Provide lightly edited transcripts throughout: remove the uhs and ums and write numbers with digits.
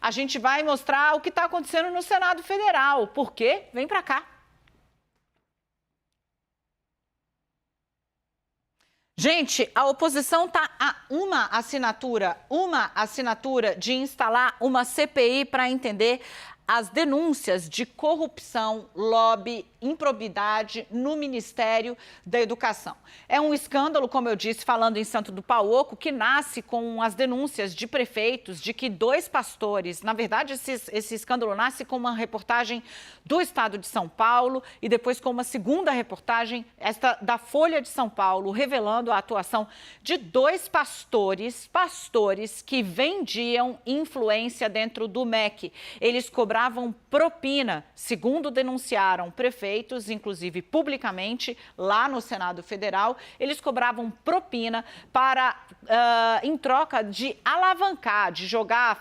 a gente vai mostrar o que está acontecendo no Senado Federal. Por quê? Vem para cá. Gente, a oposição está a uma assinatura de instalar uma CPI para entender as denúncias de corrupção, lobby, improbidade no Ministério da Educação. É um escândalo, como eu disse, falando em Santo do Pauoco, que nasce com as denúncias de prefeitos de que 2 pastores, na verdade, esse escândalo nasce com uma reportagem do Estado de São Paulo e depois com uma segunda reportagem, esta da Folha de São Paulo, revelando a atuação de 2 pastores que vendiam influência dentro do MEC. Eles cobravam propina, segundo denunciaram prefeitos, inclusive publicamente, lá no Senado Federal. Eles cobravam propina para, em troca de alavancar, de jogar,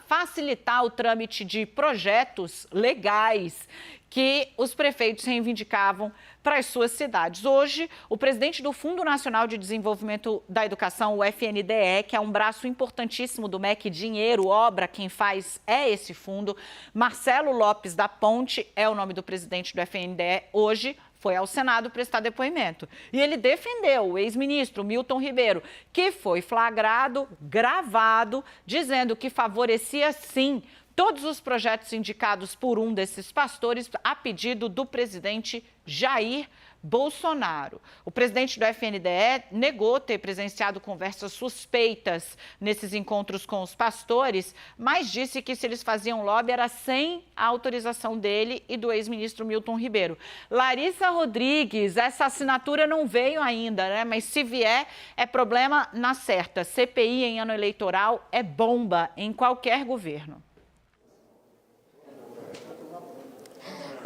facilitar o trâmite de projetos legais que os prefeitos reivindicavam para as suas cidades. Hoje, o presidente do Fundo Nacional de Desenvolvimento da Educação, o FNDE, que é um braço importantíssimo do MEC, dinheiro, obra, quem faz é esse fundo, Marcelo Lopes da Ponte, é o nome do presidente do FNDE, hoje foi ao Senado prestar depoimento. E ele defendeu o ex-ministro Milton Ribeiro, que foi flagrado, gravado, dizendo que favorecia, sim, todos os projetos indicados por um desses pastores a pedido do presidente Jair Bolsonaro. O presidente do FNDE negou ter presenciado conversas suspeitas nesses encontros com os pastores, mas disse que se eles faziam lobby era sem a autorização dele e do ex-ministro Milton Ribeiro. Larissa Rodrigues, essa assinatura não veio ainda, né? Mas se vier, é problema na certa. CPI em ano eleitoral é bomba em qualquer governo.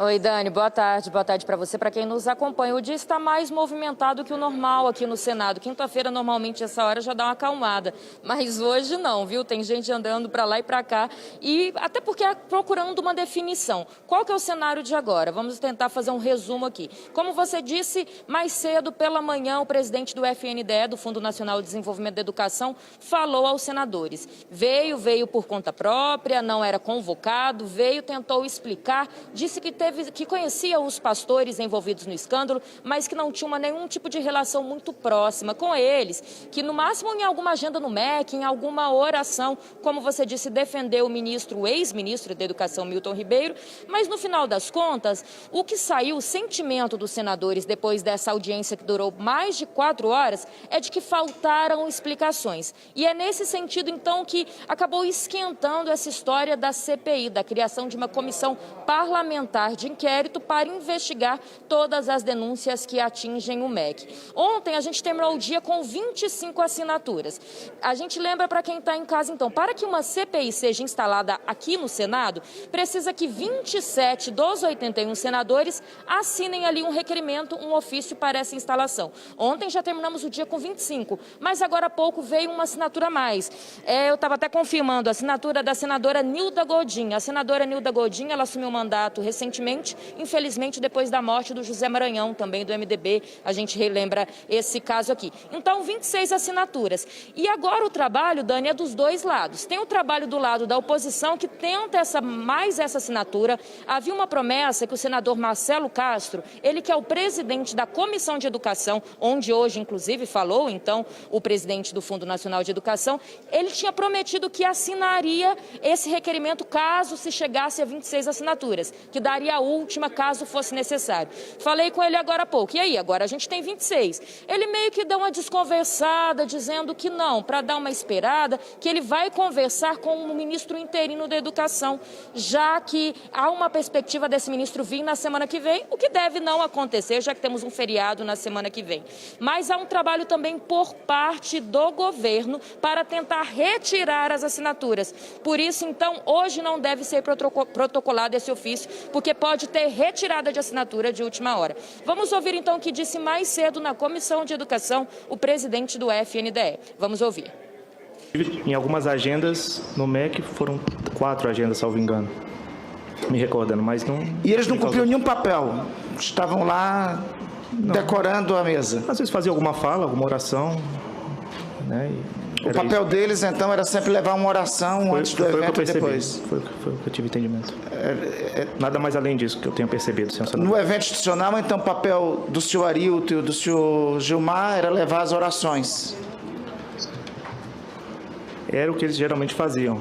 Oi, Dani, boa tarde para você, para quem nos acompanha. O dia está mais movimentado que o normal aqui no Senado. Quinta-feira, normalmente, essa hora já dá uma acalmada, mas hoje não, viu? Tem gente andando para lá e para cá, e até porque procurando uma definição. Qual que é o cenário de agora? Vamos tentar fazer um resumo aqui. Como você disse, mais cedo, pela manhã, o presidente do FNDE, do Fundo Nacional de Desenvolvimento da Educação, falou aos senadores. Veio por conta própria, não era convocado, tentou explicar, disse que conhecia os pastores envolvidos no escândalo, mas que não tinha nenhum tipo de relação muito próxima com eles, que no máximo em alguma agenda no MEC, em alguma oração, como você disse, defendeu o ex-ministro da Educação, Milton Ribeiro, mas no final das contas, o que saiu, o sentimento dos senadores depois dessa audiência que durou mais de 4 horas, é de que faltaram explicações. E é nesse sentido, então, que acabou esquentando essa história da CPI, da criação de uma comissão parlamentar de inquérito para investigar todas as denúncias que atingem o MEC. Ontem a gente terminou o dia com 25 assinaturas. A gente lembra para quem está em casa, então, para que uma CPI seja instalada aqui no Senado, precisa que 27 dos 81 senadores assinem ali um requerimento, um ofício para essa instalação. Ontem já terminamos o dia com 25, mas agora há pouco veio uma assinatura a mais. Eu estava até confirmando a assinatura da senadora Nilda Godin. A senadora Nilda Godin, ela assumiu o mandato recentemente, infelizmente depois da morte do José Maranhão, também do MDB, a gente relembra esse caso aqui. Então, 26 assinaturas. E agora o trabalho, Dani, é dos dois lados. Tem o trabalho do lado da oposição, que tenta mais essa assinatura. Havia uma promessa que o senador Marcelo Castro, ele que é o presidente da Comissão de Educação, onde hoje, inclusive, falou, então, o presidente do Fundo Nacional de Educação, ele tinha prometido que assinaria esse requerimento caso se chegasse a 26 assinaturas, que daria a última caso fosse necessário. Falei com ele agora há pouco. E aí, agora a gente tem 26. Ele meio que deu uma desconversada, dizendo que não, para dar uma esperada, que ele vai conversar com o ministro interino da Educação, já que há uma perspectiva desse ministro vir na semana que vem, o que deve não acontecer, já que temos um feriado na semana que vem. Mas há um trabalho também por parte do governo para tentar retirar as assinaturas. Por isso, então, hoje não deve ser protocolado esse ofício, porque pode ter retirada de assinatura de última hora. Vamos ouvir, então, o que disse mais cedo na Comissão de Educação o presidente do FNDE. Vamos ouvir. Em algumas agendas no MEC, foram 4 agendas, salvo engano, me recordando, mas não... E eles não cumpriam nenhum papel? Estavam lá decorando a mesa? Às vezes faziam alguma fala, alguma oração, né? O papel deles, então, era sempre levar uma oração antes do evento e depois. Foi o que eu tive entendimento. Nada mais além disso que eu tenho percebido, senhor senador. No evento institucional, então, o papel do senhor Arilton e do senhor Gilmar era levar as orações. Era o que eles geralmente faziam.